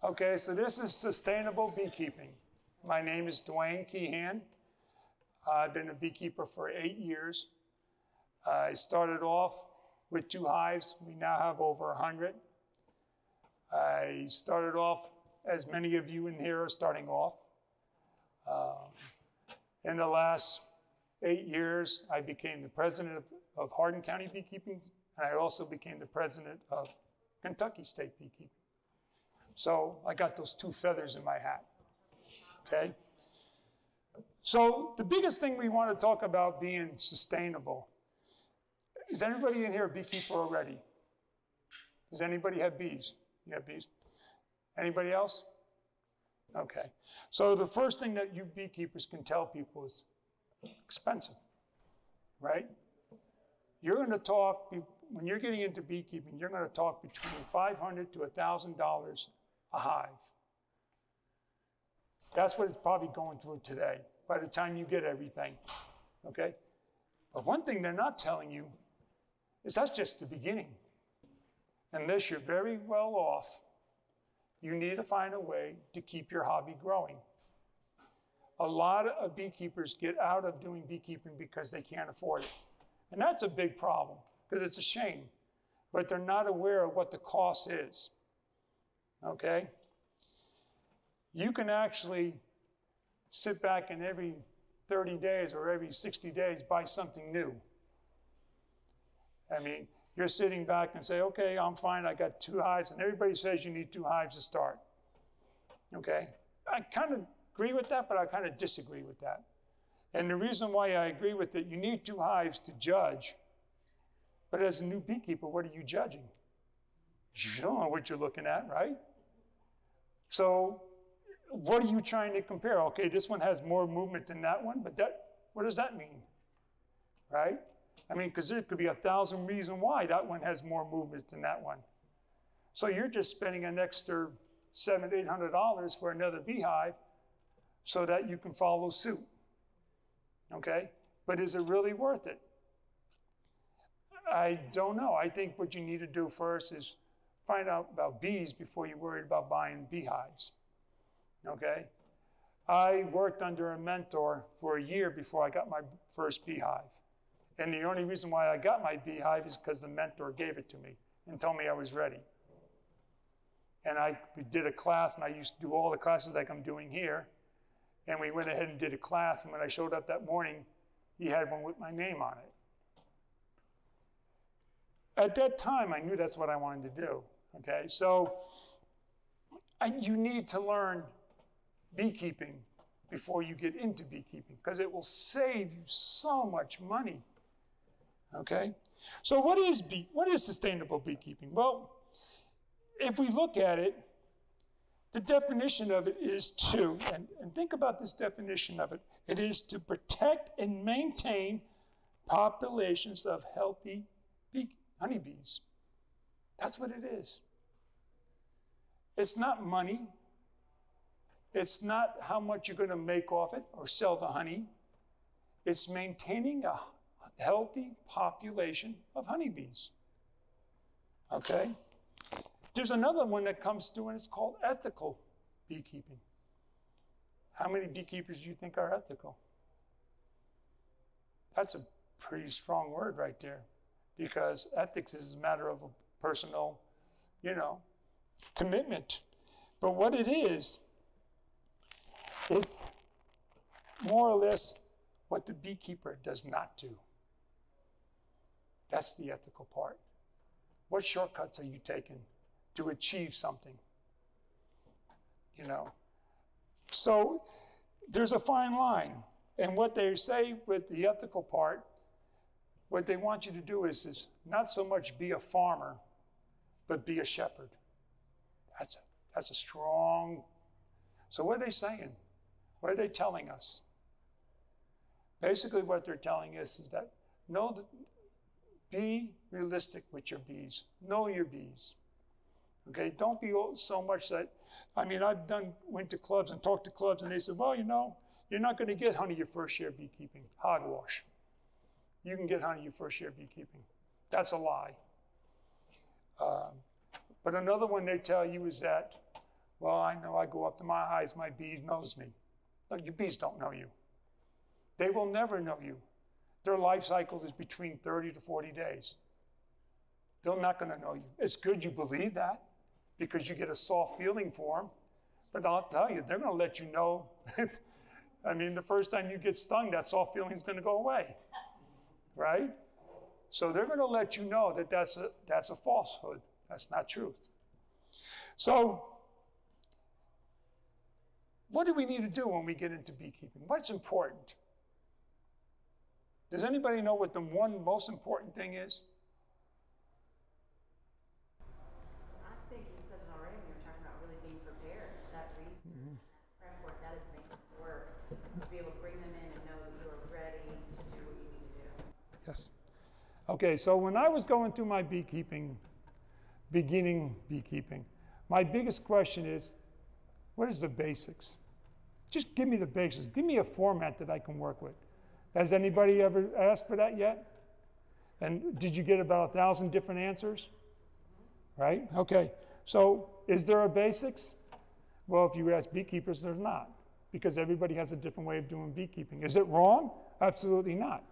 Okay, so this is sustainable beekeeping. My name is Duane Keehan. I've been a beekeeper for 8 years. I started off with 2 hives. We now have over 100. I started off, as many of you in here are starting off. In the last 8 years, I became the president of Hardin County Beekeeping, and I also became the president of Kentucky State Beekeeping. So I got those 2 feathers in my hat, okay? So the biggest thing we want to talk about being sustainable, is anybody in here a beekeeper already? Does anybody have bees? You have bees? Anybody else? Okay. So the first thing that you beekeepers can tell people is expensive, right? You're going to talk, when you're getting into beekeeping, you're going to talk between $500 to $1,000 a hive. That's what it's probably going through today, by the time you get everything, okay? But one thing they're not telling you is that's just the beginning. Unless you're very well off, you need to find a way to keep your hobby growing. A lot of beekeepers get out of doing beekeeping because they can't afford it. And that's a big problem, because it's a shame. But they're not aware of what the cost is, okay? You can actually sit back and every 30 days or every 60 days buy something new. I mean, you're sitting back and say, okay, I'm fine, I got 2 hives, and everybody says you need 2 hives to start, okay? I kind of agree with that, but I kind of disagree with that. And the reason why I agree with it, you need 2 hives to judge, but as a new beekeeper, what are you judging? You don't know what you're looking at, right? So what are you trying to compare? Okay, this one has more movement than that one, but what does that mean, right? I mean, because there could be 1,000 reasons why that one has more movement than that one. So you're just spending an extra $700, $800 for another beehive so that you can follow suit, okay? But is it really worth it? I don't know. I think what you need to do first is find out about bees before you're worried about buying beehives, okay? I worked under a mentor for a year before I got my first beehive. And the only reason why I got my beehive is because the mentor gave it to me and told me I was ready. And we did a class, and I used to do all the classes like I'm doing here. And we went ahead and did a class, and when I showed up that morning, he had one with my name on it. At that time, I knew that's what I wanted to do, okay? So you need to learn beekeeping before you get into beekeeping, because it will save you so much money. Okay, so what is sustainable beekeeping? Well, if we look at it, the definition of it is to, and think about this definition of it, it is to protect and maintain populations of healthy honeybees. That's what it is. It's not money. It's not how much you're going to make off it or sell the honey. It's maintaining a healthy population of honeybees, okay? There's another one that comes through, and it's called ethical beekeeping. How many beekeepers do you think are ethical? That's a pretty strong word right there, because ethics is a matter of a personal, commitment. But what it is, it's more or less what the beekeeper does not do. That's the ethical part. What shortcuts are you taking to achieve something? So there's a fine line. And what they say with the ethical part, what they want you to do is not so much be a farmer, but be a shepherd. That's a strong. So what are they saying? What are they telling us? Basically what they're telling us is that be realistic with your bees. Know your bees. Okay, don't be so much that, I've went to clubs and talked to clubs, and they said, well, you're not going to get honey your first year beekeeping. Hogwash. You can get honey your first year beekeeping. That's a lie. But another one they tell you is that Well, I know I go up to my hives, my bee knows me. Look, your bees don't know you. They will never know you. Their life cycle is between 30 to 40 days. They're not going to know you. It's good you believe that because you get a soft feeling for them. But I'll tell you, they're going to let you know. I mean, the first time you get stung, that soft feeling is going to go away, right? So they're going to let you know that that's a falsehood. That's not truth. So what do we need to do when we get into beekeeping? What's important? Does anybody know what the one most important thing is? I think you said it already when you were talking about really being prepared. That reason, how important that is to make this work, to be able to bring them in and know that you are ready to do what you need to do. Yes. Okay, so when I was going through my beginning beekeeping, my biggest question is, what is the basics? Just give me the basics. Give me a format that I can work with. Has anybody ever asked for that yet? And did you get about 1,000 different answers? Right? Okay. So is there a basics? Well, if you ask beekeepers, there's not, because everybody has a different way of doing beekeeping. Is it wrong? Absolutely not.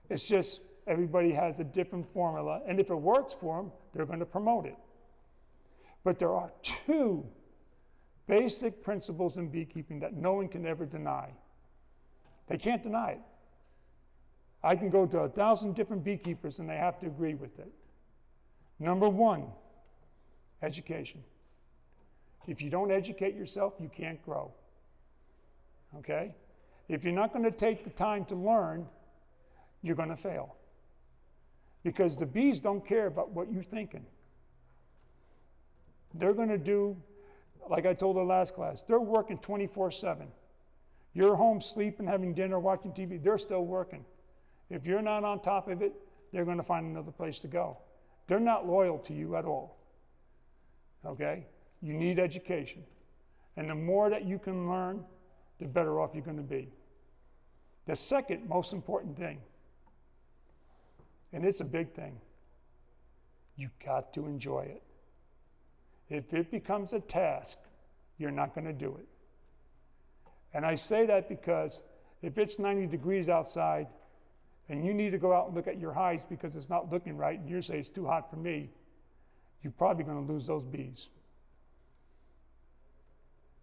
It's just everybody has a different formula, and if it works for them, they're going to promote it. But there are two basic principles in beekeeping that no one can ever deny. They can't deny it. I can go to 1,000 different beekeepers and they have to agree with it. Number one, education. If you don't educate yourself, you can't grow. Okay? If you're not going to take the time to learn, you're going to fail. Because the bees don't care about what you're thinking. They're going to do, like I told the last class, they're working 24/7. You're home sleeping, having dinner, watching TV, they're still working. If you're not on top of it, they're going to find another place to go. They're not loyal to you at all. Okay? You need education. And the more that you can learn, the better off you're going to be. The second most important thing, and it's a big thing, you got to enjoy it. If it becomes a task, you're not going to do it. And I say that because if it's 90 degrees outside and you need to go out and look at your hives because it's not looking right and you say it's too hot for me, you're probably going to lose those bees.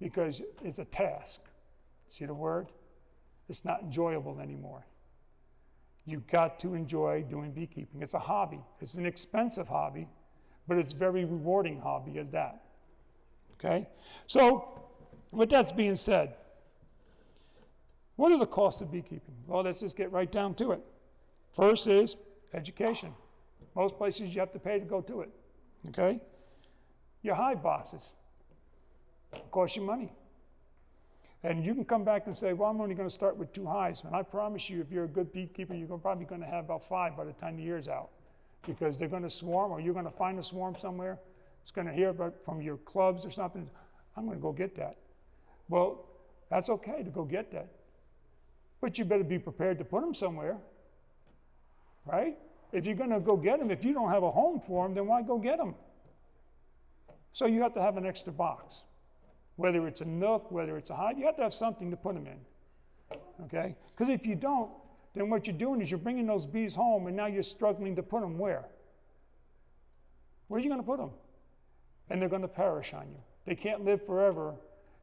Because it's a task. See the word? It's not enjoyable anymore. You've got to enjoy doing beekeeping. It's a hobby. It's an expensive hobby, but it's a very rewarding hobby as that. Okay? So, with that being said, what are the costs of beekeeping? Well, let's just get right down to it. First is education. Most places you have to pay to go to it. Okay? Your hive boxes cost you money. And you can come back and say, well, I'm only going to start with 2 hives. And I promise you, if you're a good beekeeper, you're probably going to have about 5 by the time the year's out. Because they're going to swarm, or you're going to find a swarm somewhere. It's going to hear about from your clubs or something. I'm going to go get that. Well, that's okay to go get that. But you better be prepared to put them somewhere, right? If you're going to go get them, if you don't have a home for them, then why go get them? So you have to have an extra box. Whether it's a nook, whether it's a hive, you have to have something to put them in, okay? Because if you don't, then what you're doing is you're bringing those bees home and now you're struggling to put them where? Where are you going to put them? And they're going to perish on you. They can't live forever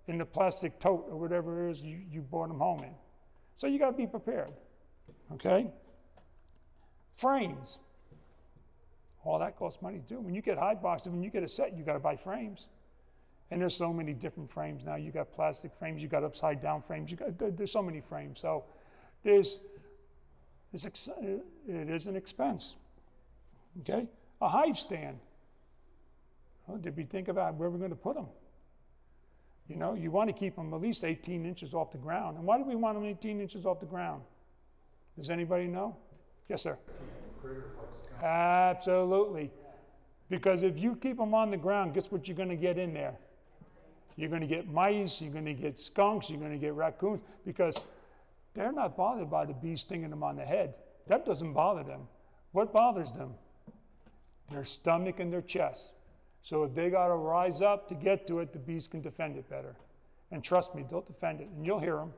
in the plastic tote or whatever it is you brought them home in. So you got to be prepared, okay? Frames. All that costs money too. When you get hive boxes, when you get a set, you got to buy frames. And there's so many different frames now. You got plastic frames, you got upside down frames, there's so many frames. So it is an expense, okay? A hive stand. Well, did we think about where we're going to put them? You know, you want to keep them at least 18 inches off the ground. And why do we want them 18 inches off the ground? Does anybody know? Yes, sir. Absolutely. Because if you keep them on the ground, guess what you're going to get in there? You're going to get mice, you're going to get skunks, you're going to get raccoons, because they're not bothered by the bees stinging them on the head. That doesn't bother them. What bothers them? Their stomach and their chest. So if they got to rise up to get to it, the bees can defend it better. And trust me, they'll defend it, and you'll hear them.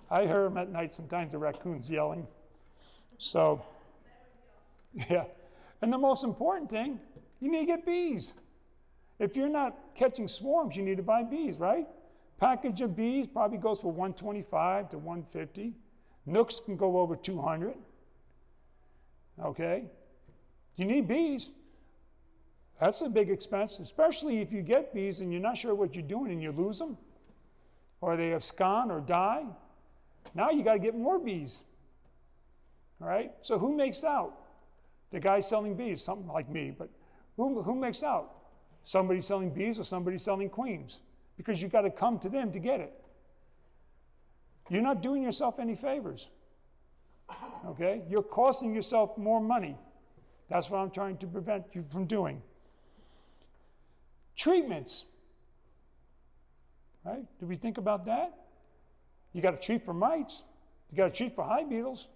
I hear them at night, sometimes the raccoons yelling. So, yeah. And the most important thing, you need to get bees. If you're not catching swarms, you need to buy bees, right? Package of bees probably goes for $125 to $150. Nooks can go over $200. Okay? You need bees. That's a big expense, especially if you get bees and you're not sure what you're doing and you lose them, or they abscond or die. Now you got to get more bees. All right? So who makes out? The guy selling bees, something like me, but who makes out? Somebody selling bees or somebody selling queens? Because you've got to come to them to get it. You're not doing yourself any favors. Okay? You're costing yourself more money. That's what I'm trying to prevent you from doing. Treatments. Right? Did we think about that? You got to treat for mites. You got to treat for hive beetles.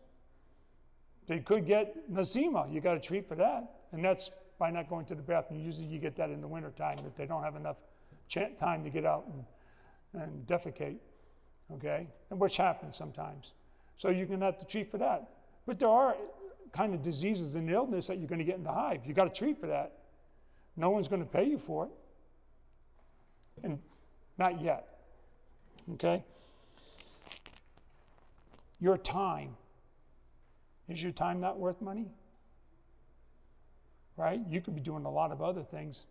They could get nosema. You got to treat for that. And that's by not going to the bathroom. Usually you get that in the wintertime if they don't have enough time to get out and defecate. Okay? And which happens sometimes. So you're going to have to treat for that. But there are kind of diseases and illness that you're going to get in the hive. You got to treat for that. No one's going to pay you for it. And not yet. Okay? Your time. Is your time not worth money? Right? You could be doing a lot of other things.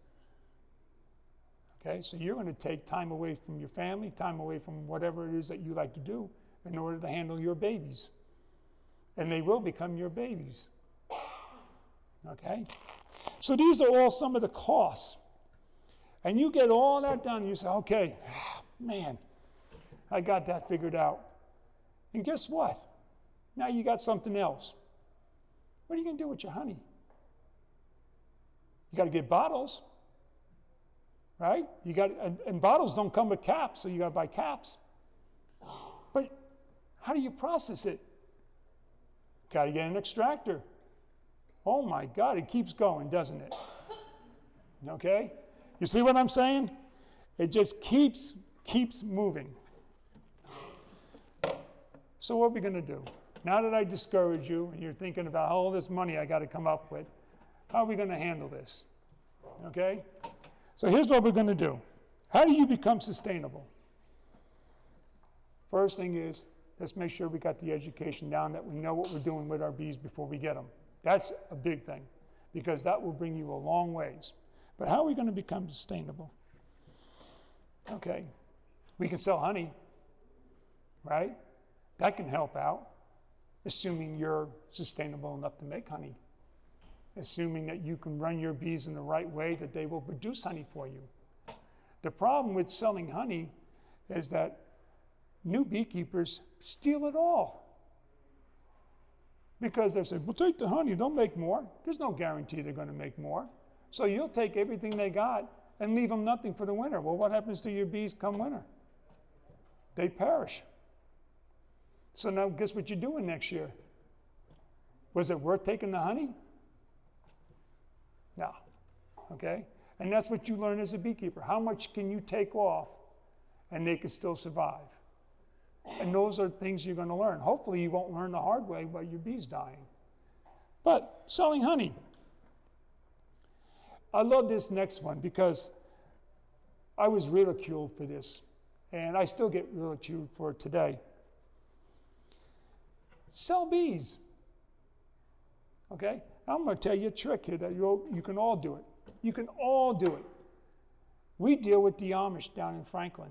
Okay? So you're going to take time away from your family, time away from whatever it is that you like to do in order to handle your babies. And they will become your babies. Okay? So these are all some of the costs. And you get all that done, and you say, okay, man, I got that figured out. And guess what? Now you got something else. What are you going to do with your honey? You got to get bottles, right? You got, and bottles don't come with caps, so you got to buy caps. But how do you process it? Got to get an extractor. Oh my God, it keeps going, doesn't it? Okay? You see what I'm saying? It just keeps moving. So what are we going to do? Now that I discourage you and you're thinking about all this money I got to come up with, how are we going to handle this? Okay? So here's what we're going to do. How do you become sustainable? First thing is, let's make sure we got the education down, that we know what we're doing with our bees before we get them. That's a big thing, because that will bring you a long ways. But how are we going to become sustainable? Okay, we can sell honey, right? That can help out, assuming you're sustainable enough to make honey. Assuming that you can run your bees in the right way, that they will produce honey for you. The problem with selling honey is that new beekeepers steal it all. Because they say, well, take the honey, don't make more. There's no guarantee they're going to make more. So you'll take everything they got and leave them nothing for the winter. Well, what happens to your bees come winter? They perish. So now guess what you're doing next year? Was it worth taking the honey? No. Okay? And that's what you learn as a beekeeper. How much can you take off and they can still survive? And those are things you're going to learn. Hopefully you won't learn the hard way while your bee's dying. But selling honey. I love this next one because I was ridiculed for this. And I still get ridiculed for it today. Sell bees. Okay? I'm going to tell you a trick here that you can all do it. You can all do it. We deal with the Amish down in Franklin.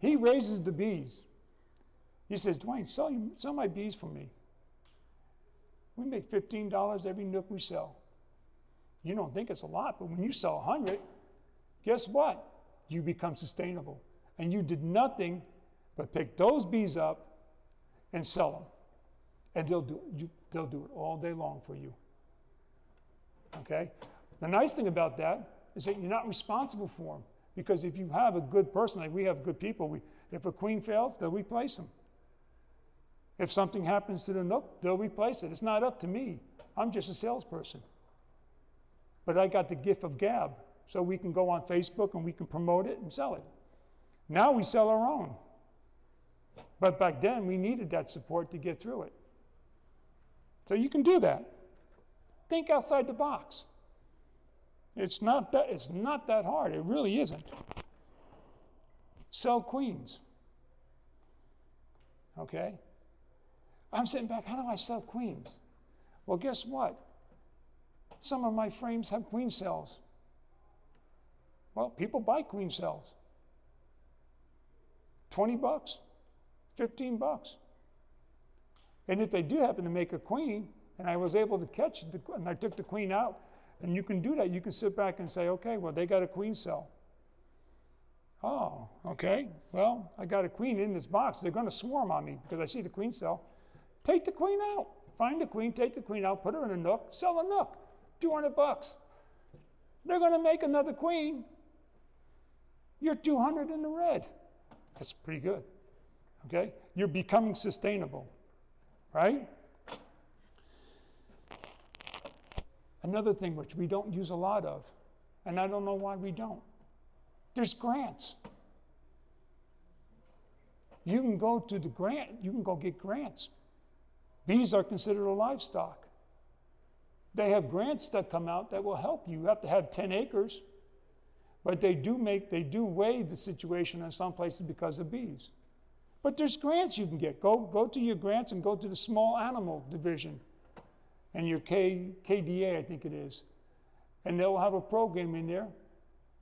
He raises the bees. He says, Duane, sell my bees for me. We make $15 every nook we sell. You don't think it's a lot, but when you sell 100, guess what? You become sustainable. And you did nothing but pick those bees up and sell them. And they'll do it all day long for you. Okay? The nice thing about that is that you're not responsible for them. Because if you have a good person, like we have good people, if a queen fails, they'll replace them. If something happens to the nook, they'll replace it. It's not up to me. I'm just a salesperson. But I got the gift of gab. so we can go on Facebook and we can promote it and sell it. Now we sell our own. But back then, we needed that support to get through it. So you can do that. Think outside the box. It's not that hard. It really isn't. Sell queens. Okay? I'm sitting back, how do I sell queens? Well, guess what? Some of my frames have queen cells. Well, people buy queen cells. $20, $15. And if they do happen to make a queen, and I was able to catch and I took the queen out, and you can do that. You can sit back and say, okay, well, they got a queen cell. Oh, okay. Well, I got a queen in this box. They're going to swarm on me because I see the queen cell. Take the queen out. Find the queen, take the queen out, put her in a nook, sell a nook. $200. They're going to make another queen. You're 200 in the red. That's pretty good. Okay? You're becoming sustainable, right? Another thing which we don't use a lot of, and I don't know why we don't, there's grants. You can go to the grant, you can go get grants. Bees are considered a livestock. They have grants that come out that will help you. You have to have 10 acres, but they do waive the situation in some places because of bees. But there's grants you can get. Go to your grants and go to the small animal division and your KDA, I think it is. And they'll have a program in there,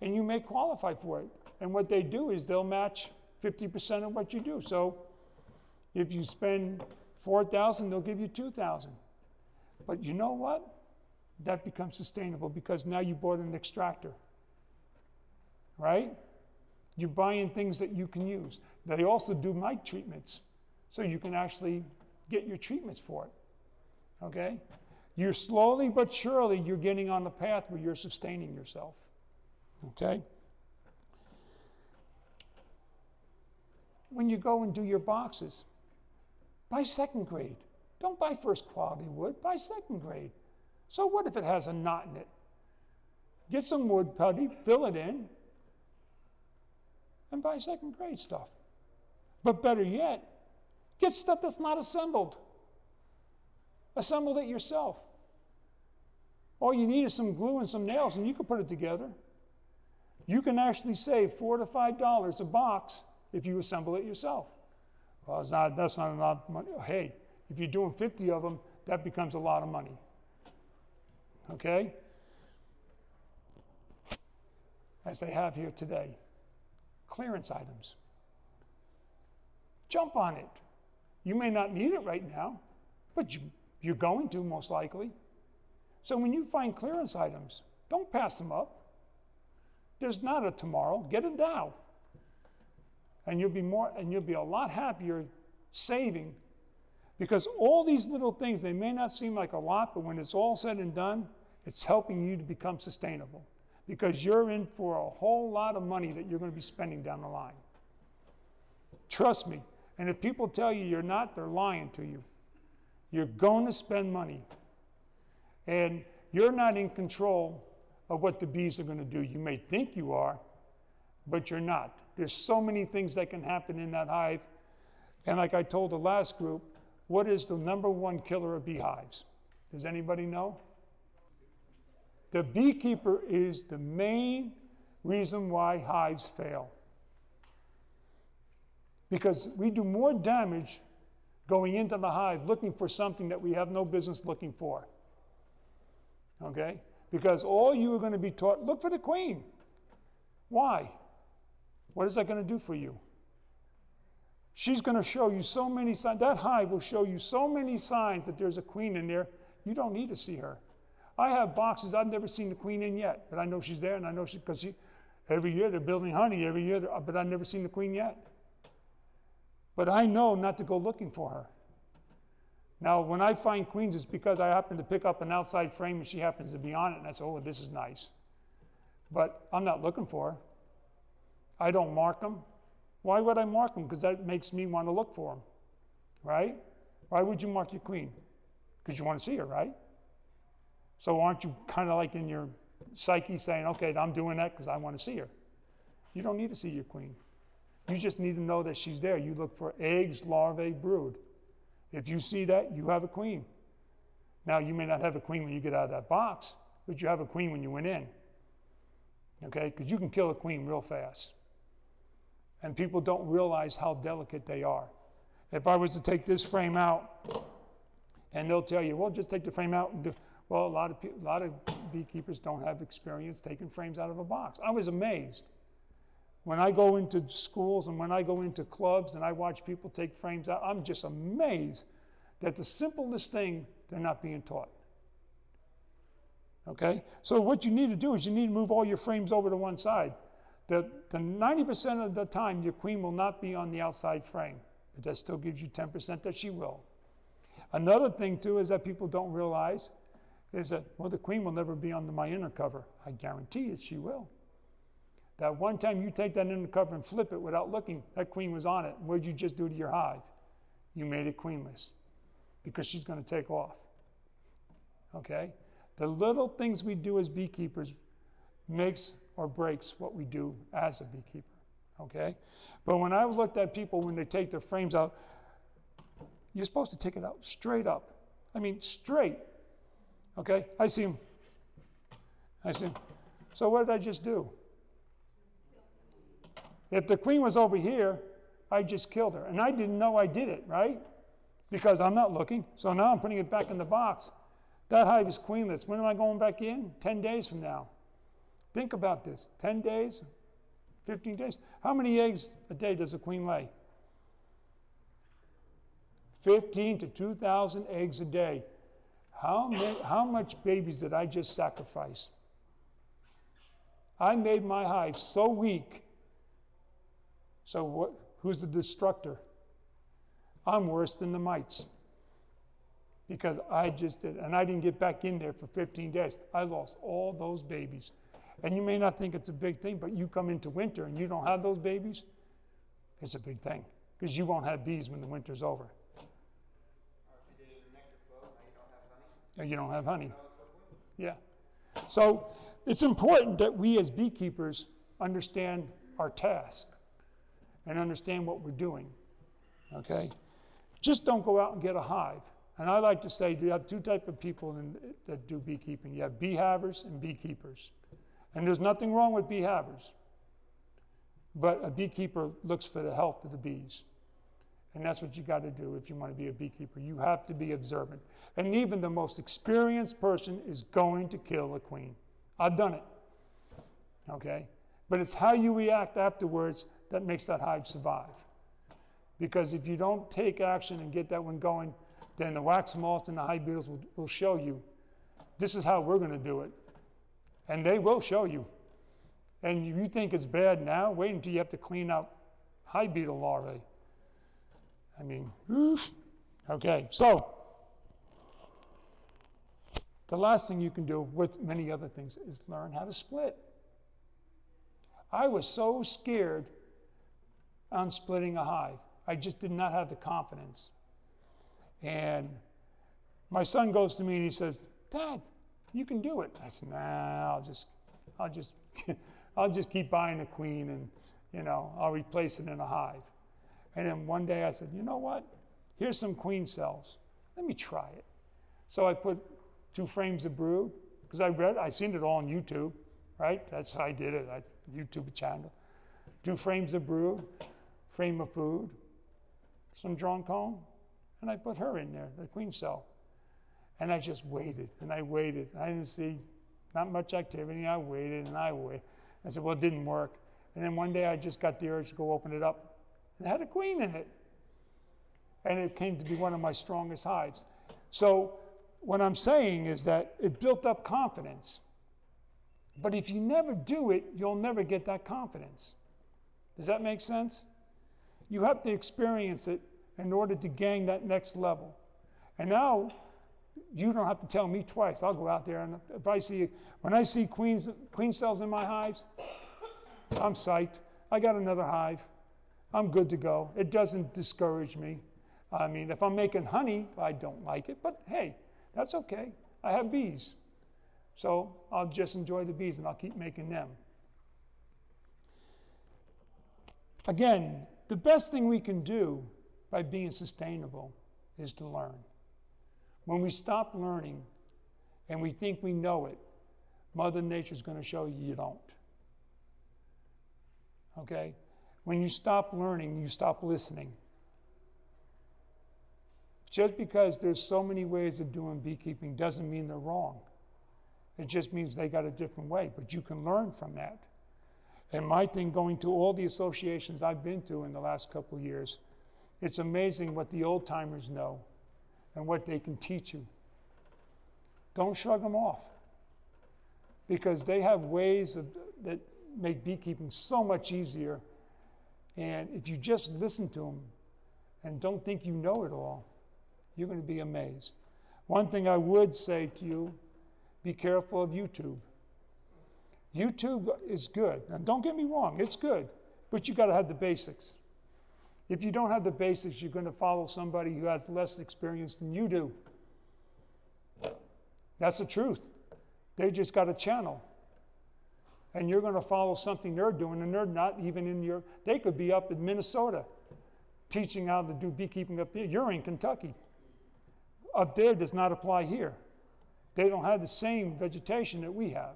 and you may qualify for it. And what they do is they'll match 50% of what you do. So if you spend $4,000, they'll give you $2,000. But you know what? That becomes sustainable because now you bought an extractor, right? You're buying things that you can use. They also do mite treatments, so you can actually get your treatments for it, okay? You're slowly but surely, you're getting on the path where you're sustaining yourself, okay? When you go and do your boxes, buy second grade. Don't buy first quality wood, buy second grade. So what if it has a knot in it? Get some wood putty, fill it in, and buy second grade stuff. But better yet, get stuff that's not assembled. Assemble it yourself. All you need is some glue and some nails, and you can put it together. You can actually save $4 to $5 a box if you assemble it yourself. Well, that's not a lot of money. Hey, if you're doing 50 of them, that becomes a lot of money. Okay? As they have here today, clearance items. Jump on it. You may not need it right now, but you're going to most likely. So when you find clearance items, don't pass them up. There's not a tomorrow. Get it now. And you'll be a lot happier saving, because all these little things, they may not seem like a lot, but when it's all said and done, it's helping you to become sustainable, because you're in for a whole lot of money that you're going to be spending down the line. Trust me. And if people tell you you're not, they're lying to you. You're going to spend money. And you're not in control of what the bees are going to do. You may think you are, but you're not. There's so many things that can happen in that hive. And like I told the last group, what is the #1 killer of beehives? Does anybody know? The beekeeper is the main reason why hives fail. Because we do more damage going into the hive looking for something that we have no business looking for. Okay? Because all you are going to be taught, look for the queen. Why? What is that going to do for you? She's going to show you so many signs. That hive will show you so many signs that there's a queen in there. You don't need to see her. I have boxes I've never seen the queen in yet, but I know she's there, and I know because every year they're building honey, every year, but I've never seen the queen yet. But I know not to go looking for her. Now, when I find queens, it's because I happen to pick up an outside frame and she happens to be on it, and I say, oh, this is nice. But I'm not looking for her. I don't mark them. Why would I mark them? Because that makes me want to look for them, right? Why would you mark your queen? Because you want to see her, right? So aren't you kind of like in your psyche saying, okay, I'm doing that because I want to see her. You don't need to see your queen. You just need to know that she's there. You look for eggs, larvae, brood. If you see that, you have a queen. Now, you may not have a queen when you get out of that box, but you have a queen when you went in. Okay? Because you can kill a queen real fast. And people don't realize how delicate they are. If I was to take this frame out, and they'll tell you, well, just take the frame out and do. Well, a lot of beekeepers don't have experience taking frames out of a box. I was amazed. When I go into schools and when I go into clubs and I watch people take frames out, I'm just amazed that the simplest thing, they're not being taught. Okay? So what you need to do is you need to move all your frames over to one side. The 90% of the time, your queen will not be on the outside frame, but that still gives you 10% that she will. Another thing, too, is that people don't realize is that, well, the queen will never be under my inner cover. I guarantee you she will. That one time you take that inner cover and flip it without looking, that queen was on it. What did you just do to your hive? You made it queenless because she's going to take off. Okay? The little things we do as beekeepers makes or breaks what we do as a beekeeper. Okay? But when I looked at people when they take their frames out, you're supposed to take it out straight up. I mean, straight. Okay? I see them. So what did I just do? If the queen was over here, I just killed her. And I didn't know I did it, right? Because I'm not looking. So now I'm putting it back in the box. That hive is queenless. When am I going back in? 10 days from now. Think about this. 10 days? 15 days? How many eggs a day does a queen lay? 15 to 2,000 eggs a day. How much babies did I just sacrifice? I made my hive so weak. So who's the destructor? I'm worse than the mites. Because I just did. And I didn't get back in there for 15 days. I lost all those babies. And you may not think it's a big thing, but you come into winter and you don't have those babies, it's a big thing. Because you won't have bees when the winter's over. You don't have honey. Yeah. So it's important that we as beekeepers understand our task and understand what we're doing. Okay? Just don't go out and get a hive. And I like to say you have two types of people that do beekeeping. You have bee havers and beekeepers. And there's nothing wrong with bee havers. But a beekeeper looks for the health of the bees. And that's what you got to do if you want to be a beekeeper. You have to be observant. And even the most experienced person is going to kill a queen. I've done it. Okay? But it's how you react afterwards that makes that hive survive. Because if you don't take action and get that one going, then the wax moths and the hive beetles will show you, this is how we're going to do it. And they will show you. And you think it's bad now, wait until you have to clean out hive beetle larvae. I mean, okay, so the last thing you can do with many other things is learn how to split. I was so scared on splitting a hive. I just did not have the confidence. And my son goes to me and he says, Dad, you can do it. I said, nah, I'll just keep buying a queen and, I'll replace it in a hive. And then one day I said, you know what? Here's some queen cells. Let me try it. So I put 2 frames of brood, because I seen it all on YouTube, right? That's how I did it, YouTube channel. 2 frames of brood, frame of food, some drawn comb, and I put her in there, the queen cell. And I just waited, and I waited. I didn't see not much activity. I waited, and I waited. I said, well, it didn't work. And then one day I just got the urge to go open it up. It had a queen in it. And it came to be one of my strongest hives. So what I'm saying is that it built up confidence. But if you never do it, you'll never get that confidence. Does that make sense? You have to experience it in order to gain that next level. And now, you don't have to tell me twice. I'll go out there, and when I see queen cells in my hives, I'm psyched. I got another hive. I'm good to go. It doesn't discourage me. I mean, if I'm making honey, I don't like it, but hey, that's okay. I have bees. So I'll just enjoy the bees and I'll keep making them. Again, the best thing we can do by being sustainable is to learn. When we stop learning and we think we know it, Mother Nature's going to show you you don't. Okay? When you stop learning, you stop listening. Just because there's so many ways of doing beekeeping doesn't mean they're wrong. It just means they got a different way, but you can learn from that. And my thing, going to all the associations I've been to in the last couple of years, it's amazing what the old timers know and what they can teach you. Don't shrug them off, because they have ways that make beekeeping so much easier. And if you just listen to them and don't think you know it all, you're going to be amazed. One thing I would say to you, be careful of YouTube. YouTube is good. Now, don't get me wrong, it's good, but you got to have the basics. If you don't have the basics, you're going to follow somebody who has less experience than you do. That's the truth. They just got a channel. And you're going to follow something they're doing, and they're not even in your, they could be up in Minnesota teaching how to do beekeeping up here. You're in Kentucky. Up there does not apply here. They don't have the same vegetation that we have.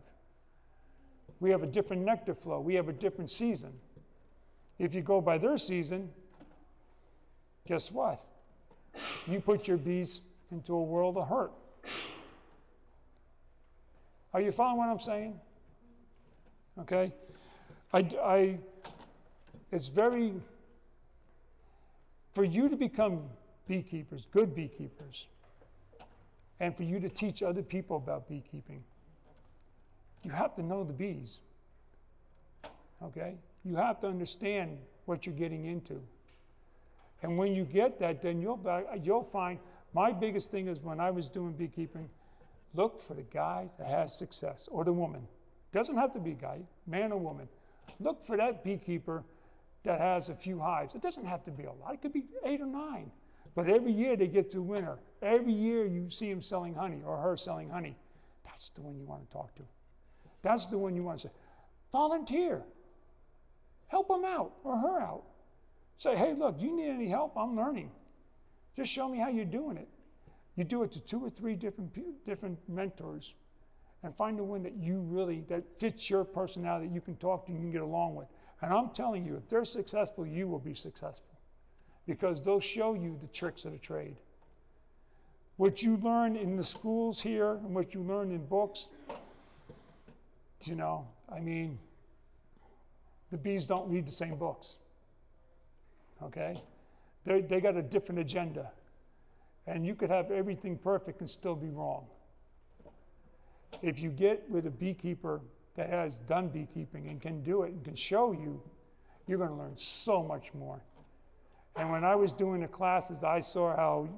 We have a different nectar flow. We have a different season. If you go by their season, guess what? You put your bees into a world of hurt. Are you following what I'm saying? Okay? It's very, for you to become beekeepers, good beekeepers, and for you to teach other people about beekeeping, you have to know the bees. Okay? You have to understand what you're getting into. And when you get that, then you'll find, my biggest thing is when I was doing beekeeping, look for the guy that has success, or the woman. Doesn't have to be a guy, man or woman. Look for that beekeeper that has a few hives. It doesn't have to be a lot. It could be 8 or 9. But every year they get through winter. Every year you see him selling honey or her selling honey. That's the one you want to talk to. That's the one you want to say, volunteer. Help him out or her out. Say, hey, look, do you need any help? I'm learning. Just show me how you're doing it. You do it to 2 or 3 different mentors, and find the one that you really, that fits your personality, that you can talk to and you can get along with. And I'm telling you, if they're successful, you will be successful, because they'll show you the tricks of the trade. What you learn in the schools here and what you learn in books, you know, I mean, the bees don't read the same books, okay? They got a different agenda. And you could have everything perfect and still be wrong. If you get with a beekeeper that has done beekeeping and can do it and can show you, you're going to learn so much more. And when I was doing the classes, I saw how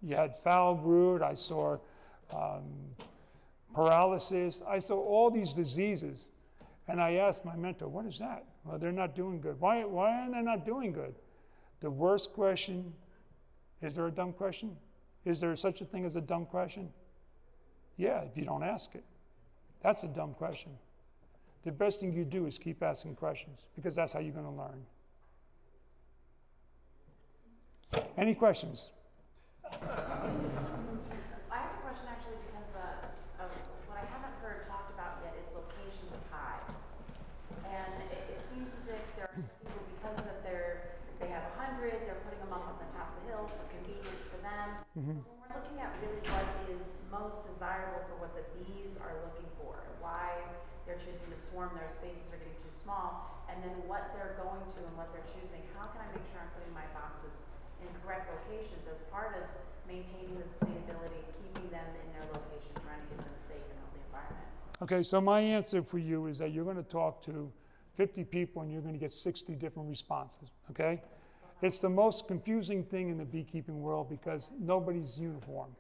you had foul brood, I saw paralysis, I saw all these diseases. And I asked my mentor, what is that? Well, they're not doing good. Why are they not doing good? The worst question, is there a dumb question? Is there such a thing as a dumb question? Yeah, if you don't ask it. That's a dumb question. The best thing you do is keep asking questions, because that's how you're going to learn. Any questions? I have a question actually, because of what I haven't heard talked about yet is locations of hives. And it seems as if there are people, because of they have 100, they're putting them up on the top of the hill for convenience for them. Mm-hmm. When we're looking at really what is most desirable for what the bees are looking for, why they're choosing to swarm, their spaces are getting too small, and then what they're going to and what they're choosing, how can I make sure I'm putting my boxes in correct locations as part of maintaining the sustainability, keeping them in their location, trying to give them a safe and healthy environment? Okay, so my answer for you is that you're going to talk to 50 people and you're going to get 60 different responses, okay? It's the most confusing thing in the beekeeping world because nobody's uniform,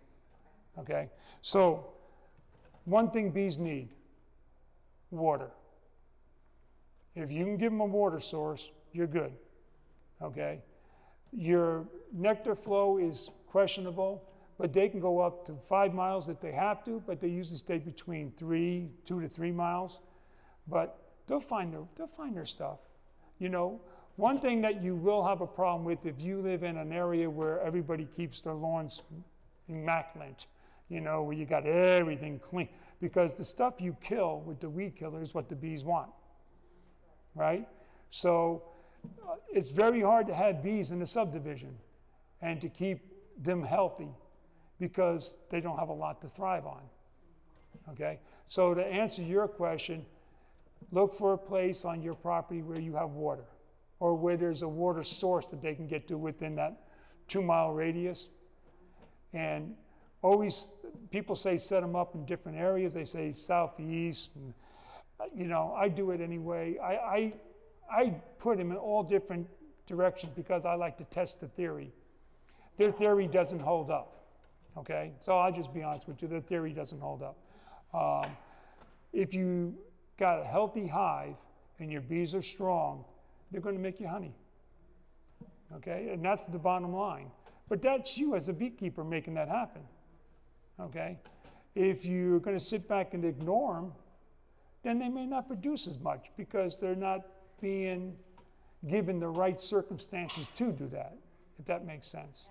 okay? So one thing bees need, water. If you can give them a water source, you're good, okay? Your nectar flow is questionable, but they can go up to 5 miles if they have to, but they usually stay between 2 to 3 miles. But they'll find their stuff. You know, one thing that you will have a problem with if you live in an area where everybody keeps their lawns immaculate, you know, where you got everything clean, because the stuff you kill with the weed killer is what the bees want, right? So it's very hard to have bees in a subdivision and to keep them healthy because they don't have a lot to thrive on, okay? So to answer your question, look for a place on your property where you have water or where there's a water source that they can get to within that 2-mile radius. And always, people say set them up in different areas. They say southeast. And, you know, I do it anyway. I put them in all different directions because I like to test the theory. Their theory doesn't hold up, okay? So I'll just be honest with you, their theory doesn't hold up. If you got a healthy hive and your bees are strong, they're going to make you honey, okay? And that's the bottom line. But that's you as a beekeeper making that happen, okay? If you're going to sit back and ignore them, then they may not produce as much because they're not being given the right circumstances to do that, if that makes sense,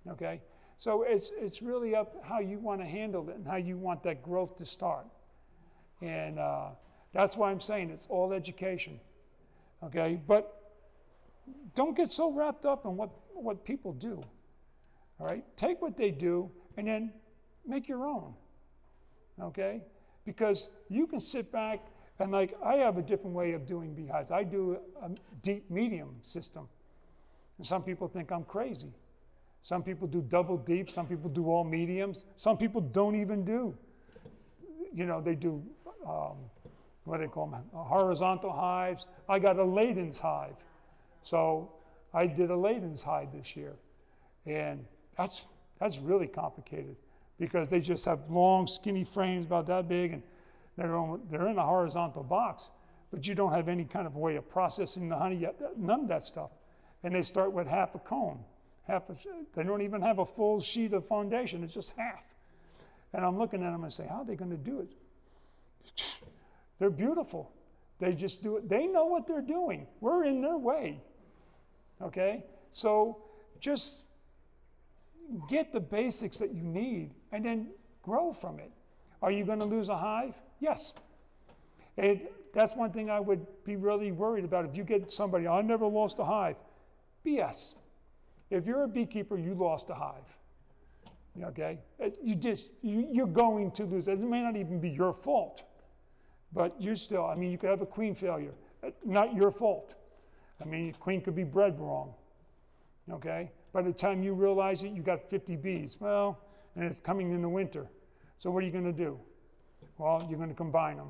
okay? So it's really up how you want to handle it and how you want that growth to start. And that's why I'm saying it's all education, okay? But don't get so wrapped up in what people do, all right? Take what they do and then make your own, okay? Because you can sit back and like, I have a different way of doing beehives. I do a deep medium system. And some people think I'm crazy. Some people do double deep, some people do all mediums. Some people don't even do, you know, they do, what do they call them, horizontal hives. I got a Layden's hive. So I did a Layden's hive this year. And that's really complicated because they just have long, skinny frames about that big, and they're in a horizontal box, but you don't have any kind of way of processing the honey yet, none of that stuff. And they start with half a cone. They don't even have a full sheet of foundation, it's just half. And I'm looking at them and say, how are they going to do it? They're beautiful. They just do it. They know what they're doing. We're in their way, okay? So just get the basics that you need and then grow from it. Are you going to lose a hive? Yes. And that's one thing I would be really worried about. If you get somebody, I never lost a hive. BS. If you're a beekeeper, you lost a hive. Okay? You're going to lose it. It may not even be your fault, but you're still, I mean, you could have a queen failure. Not your fault. I mean, your queen could be bred wrong. Okay? By the time you realize it, you got 50 bees. Well, and it's coming in the winter. So what are you going to do? Well, you're going to combine them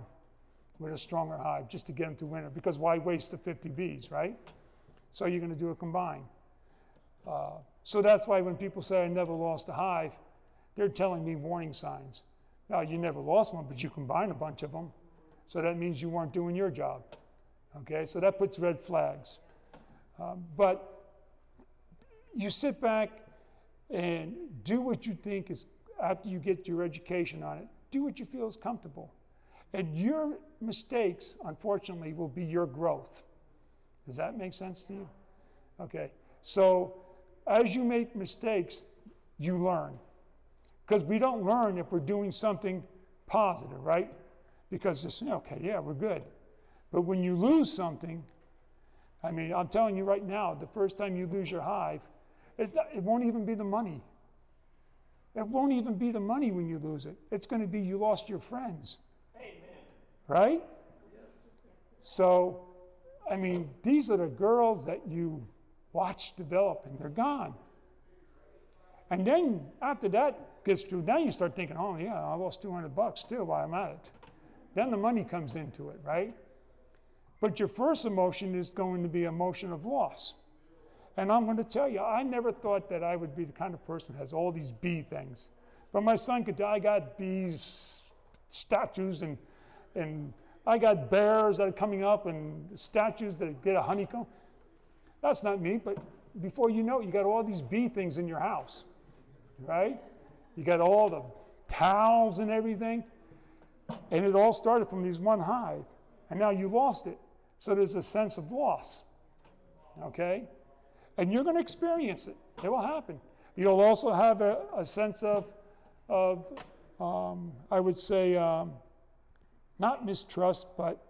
with a stronger hive just to get them through winter, because why waste the 50 bees, right? So you're going to do a combine. So that's why when people say I never lost a hive, they're telling me warning signs. Now, you never lost one, but you combined a bunch of them. So that means you weren't doing your job. Okay, so that puts red flags. But you sit back and do what you think is, after you get your education on it, do what you feel is comfortable. And your mistakes, unfortunately, will be your growth. Does that make sense to you? Okay, so as you make mistakes, you learn. Because we don't learn if we're doing something positive, right? Because it's, okay, yeah, we're good. But when you lose something, I mean, I'm telling you right now, the first time you lose your hive, it won't even be the money. It won't even be the money when you lose it. It's going to be you lost your friends. Amen. Right? So, I mean, these are the girls that you watch develop, and they're gone. And then after that gets through, now you start thinking, oh yeah, I lost $200 too while I'm at it. Then the money comes into it, right? But your first emotion is going to be emotion of loss. And I'm going to tell you, I never thought that I would be the kind of person that has all these bee things. But my son could tell, I got bees, statues, and I got bears that are coming up and statues that get a honeycomb. That's not me, but before you know it, you got all these bee things in your house. right? You got all the towels and everything. And it all started from this one hive. And now you lost it. So there's a sense of loss, okay? And you're going to experience it. It will happen. You'll also have a sense of I would say, not mistrust, but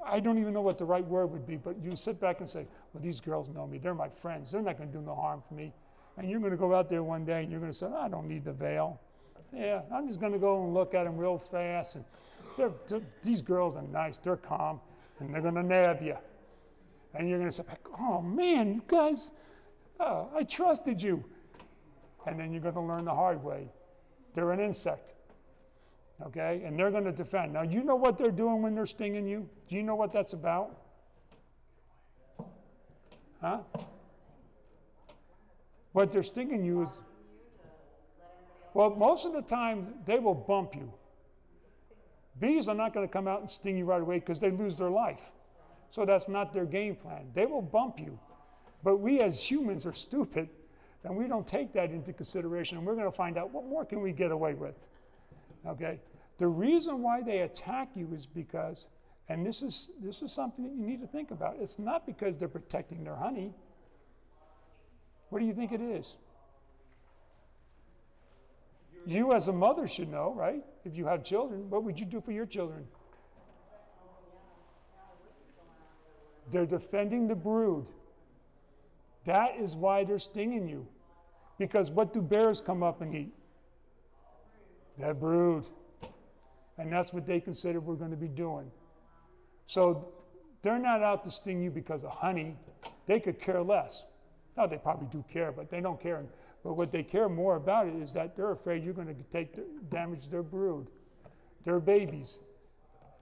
I don't even know what the right word would be, but you sit back and say, well, these girls know me. They're my friends. They're not going to do no harm to me. And you're going to go out there one day and you're going to say, I don't need the veil. Yeah, I'm just going to go and look at them real fast. And these girls are nice. They're calm. And they're going to nab you. And you're going to say, oh, man, you guys, I trusted you. And then you're going to learn the hard way. They're an insect. Okay? And they're going to defend. Now, you know what they're doing when they're stinging you? Do you know what that's about? Huh? What they're stinging you is, well, most of the time, they will bump you. Bees are not going to come out and sting you right away because they lose their life. So that's not their game plan. They will bump you. But we as humans are stupid, and we don't take that into consideration, and we're going to find out what more can we get away with. Okay? The reason why they attack you is because, and this is something that you need to think about, it's not because they're protecting their honey. What do you think it is? You as a mother should know, right? If you have children, what would you do for your children? They're defending the brood. That is why they're stinging you. Because what do bears come up and eat? That brood. And that's what they consider we're going to be doing. So they're not out to sting you because of honey. They could care less. Now, they probably do care, but they don't care. But what they care more about it is that they're afraid you're going to damage their brood, their babies.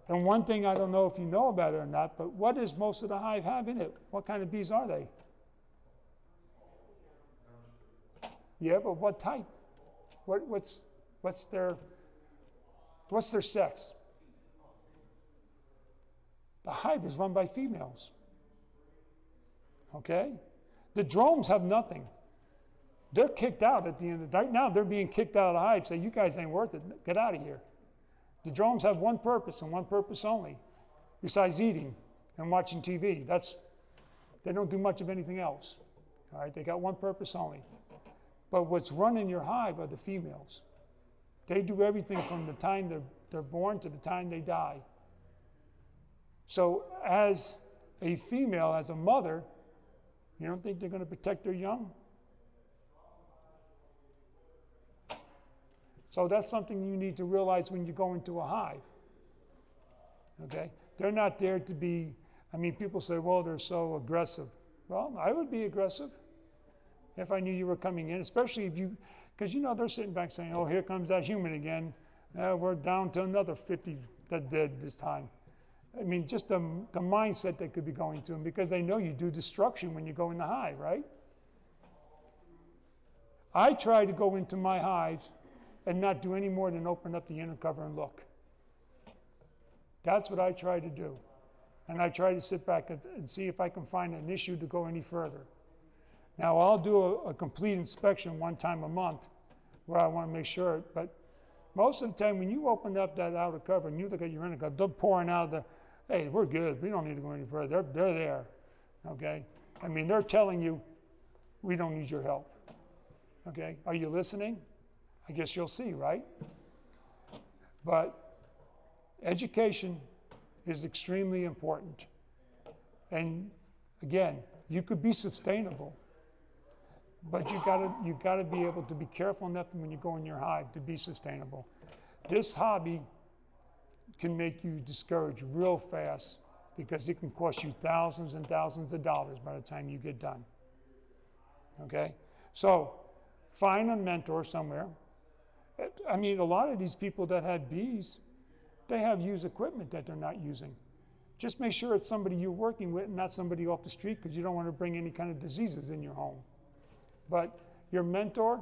And one thing I don't know if you know about it or not, but what does most of the hive have in it? What kind of bees are they? Yeah, but what type? What's their sex? The hive is run by females. Okay? The drones have nothing. They're kicked out at the end of the night. Now they're being kicked out of the hive. Say, you guys ain't worth it. Get out of here. The drones have one purpose and one purpose only, besides eating and watching TV. They don't do much of anything else. All right, they got one purpose only. But what's running your hive are the females. They do everything from the time they're born to the time they die. So as a female, as a mother, you don't think they're going to protect their young? So that's something you need to realize when you go into a hive. Okay? They're not there to be, people say, well, they're so aggressive. Well, I would be aggressive if I knew you were coming in, especially if you, because they're sitting back saying, oh, here comes that human again. We're down to another 50 that dead this time. Just the mindset they could be going to them, because they know you do destruction when you go in the hive, right? I try to go into my hives and not do any more than open up the inner cover and look. That's what I try to do. And I try to sit back and see if I can find an issue to go any further. Now, I'll do a complete inspection one time a month where I want to make sure, but most of the time when you open up that outer cover and you look at your inner cover, they're pouring out hey, we're good, we don't need to go any further. They're there, okay? They're telling you, we don't need your help, okay? Are you listening? I guess you'll see, right? But education is extremely important. And again, you could be sustainable, but you gotta be able to be careful enough when you go in your hive to be sustainable. This hobby can make you discouraged real fast because it can cost you thousands and thousands of dollars by the time you get done. Okay? So find a mentor somewhere. A lot of these people that have bees, they have used equipment that they're not using. Just make sure it's somebody you're working with and not somebody off the street, because you don't want to bring any kind of diseases in your home. But your mentor,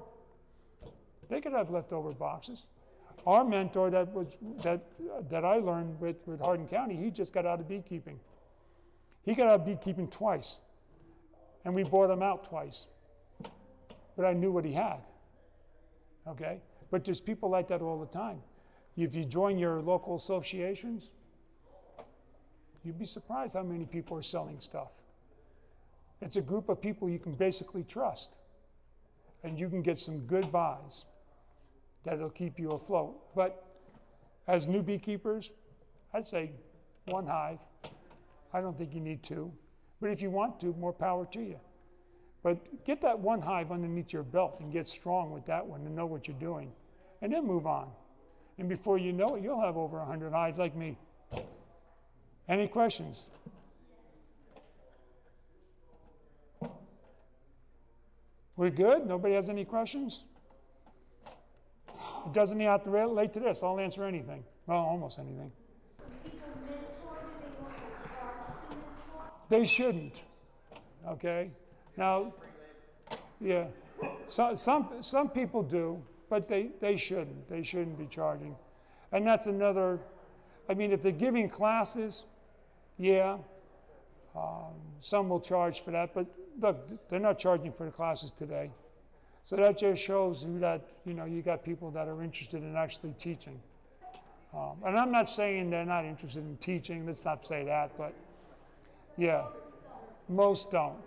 they could have leftover boxes. Our mentor that I learned with Hardin County, he just got out of beekeeping. He got out of beekeeping twice, and we bought him out twice. but I knew what he had, okay? But there's people like that all the time. If you join your local associations, you'd be surprised how many people are selling stuff. It's a group of people you can basically trust, and you can get some good buys that'll keep you afloat. But as new beekeepers, I'd say 1 hive. I don't think you need 2. But if you want to, more power to you. But get that 1 hive underneath your belt and get strong with that one and know what you're doing. And then move on. And before you know it, you'll have over 100 hives like me. Any questions? We're good? Nobody has any questions? It doesn't even have to relate to this. I'll answer anything. Well, almost anything. People mentor, do they want to charge to mentor? They shouldn't, okay? Now, yeah, some people do, but they shouldn't. They shouldn't be charging. And that's another, I mean, if they're giving classes, yeah, some will charge for that, but look, they're not charging for the classes today. So that just shows you that, you know, you got people that are interested in actually teaching. And I'm not saying they're not interested in teaching, let's not say that, but yeah, most don't.